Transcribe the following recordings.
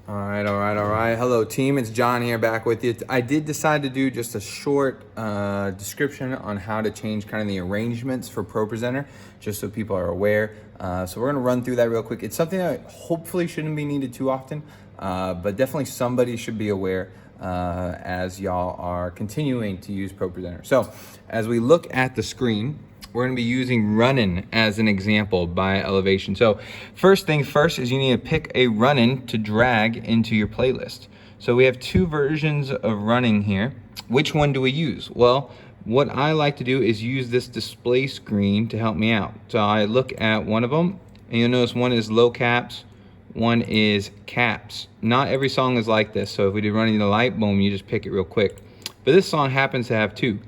All right. Hello, team. It's John here, back with you. I did decide to do just a short description on how to change kind of the arrangements for ProPresenter, just so people are aware. So we're going to run through that real quick. It's something that hopefully shouldn't be needed too often, but definitely somebody should be aware as y'all are continuing to use ProPresenter. So as we look at the screen, we're going to be using Runnin' as an example by Elevation. So first things first is you need to pick a Runnin' to drag into your playlist. So we have two versions of Runnin' here. Which one do we use? Well, what I like to do is use this display screen to help me out. So I look at one of them, and you'll notice one is low caps, one is caps. Not every song is like this. So if we did Running the Light, boom, you just pick it real quick. But this song happens to have two.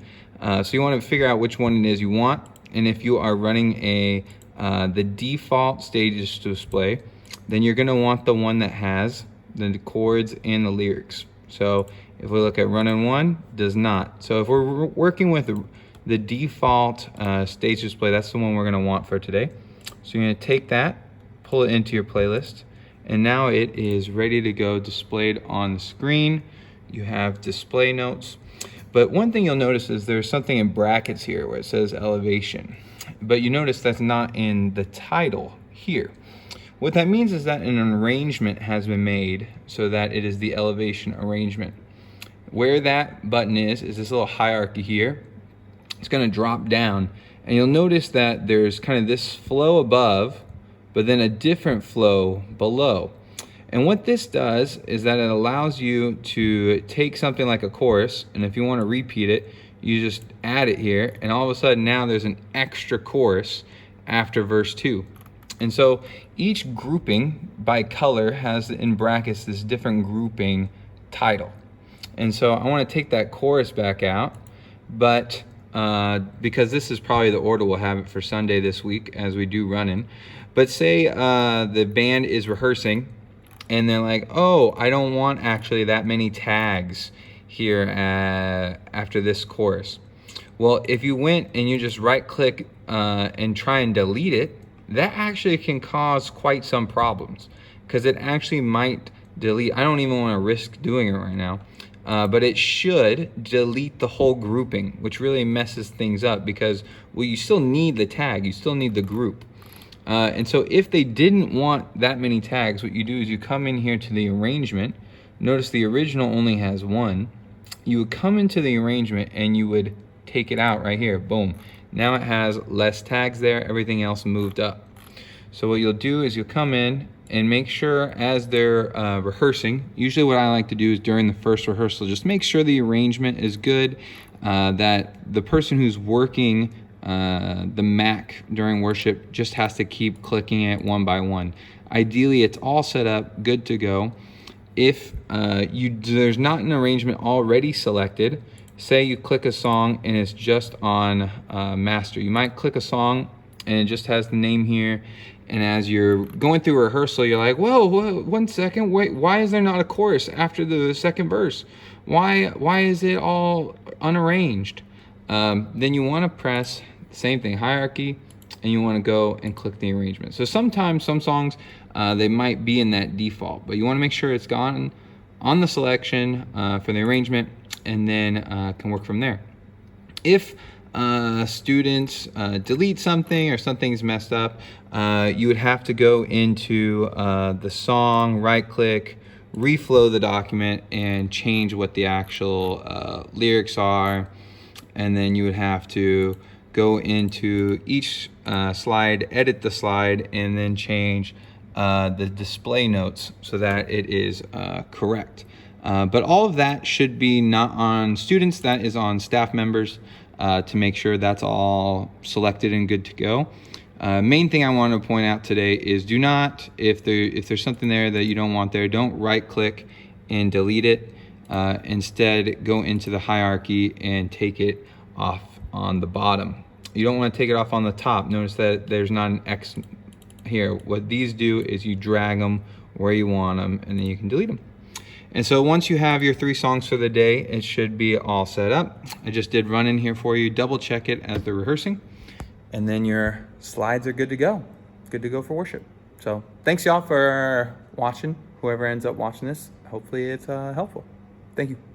So you want to figure out which one it is you want, and if you are running the default stages display, then you're going to want the one that has the chords and the lyrics. So if we look at Running 1, does not. So if we're working with the default stage display, that's the one we're going to want for today. So you're going to take that, pull it into your playlist, and now it is ready to go, displayed on the screen. You have display notes. But one thing you'll notice is there's something in brackets here where it says Elevation. But you notice that's not in the title here. What that means is that an arrangement has been made so that it is the Elevation arrangement. Where that button is this little hierarchy here. It's going to drop down, and you'll notice that there's kind of this flow above, but then a different flow below. And what this does is that it allows you to take something like a chorus, and if you want to repeat it, you just add it here, and all of a sudden now there's an extra chorus after verse 2. And so each grouping by color has in brackets this different grouping title. And so I want to take that chorus back out, but because this is probably the order we'll have it for Sunday this week as we do Running. But say the band is rehearsing, and they're like, oh, I don't want actually that many tags here after this chorus. Well, if you went and you just right click and try and delete it, that actually can cause quite some problems, because it actually might delete. I don't even want to risk doing it right now, but it should delete the whole grouping, which really messes things up, because well, you still need the tag, you still need the group. And so if they didn't want that many tags, what you do is you come in here to the arrangement. Notice the original only has one. You would come into the arrangement and you would take it out right here. Boom. Now it has less tags there. Everything else moved up. So what you'll do is you'll come in and make sure as they're rehearsing. Usually what I like to do is during the first rehearsal, just make sure the arrangement is good, that the person who's working the Mac during worship just has to keep clicking it one by one. Ideally, it's all set up, good to go. If there's not an arrangement already selected, say you click a song and it's just on master. You might click a song and it just has the name here, and as you're going through rehearsal, you're like, whoa, 1 second, wait, why is there not a chorus after the second verse? Why is it all unarranged? Then you want to press the same thing, hierarchy, and you want to go and click the arrangement. So sometimes some songs, they might be in that default, but you want to make sure it's gone on the selection for the arrangement, and then can work from there. If students delete something or something's messed up, you would have to go into the song, right click, reflow the document, and change what the actual lyrics are. And then you would have to go into each slide, edit the slide, and then change the display notes so that it is correct. But all of that should be not on students, that is on staff members, to make sure that's all selected and good to go. Main thing I want to point out today is do not, if there's something there that you don't want there, don't right click and delete it. Instead, go into the hierarchy and take it off on the bottom. You don't want to take it off on the top. Notice that there's not an X here. What these do is you drag them where you want them, and then you can delete them. And so once you have your 3 songs for the day, it should be all set up. I just did Run in here for you. Double check it as they're rehearsing, and then your slides are good to go. Good to go for worship. So thanks y'all for watching. whoever ends up watching this, hopefully it's helpful. Thank you.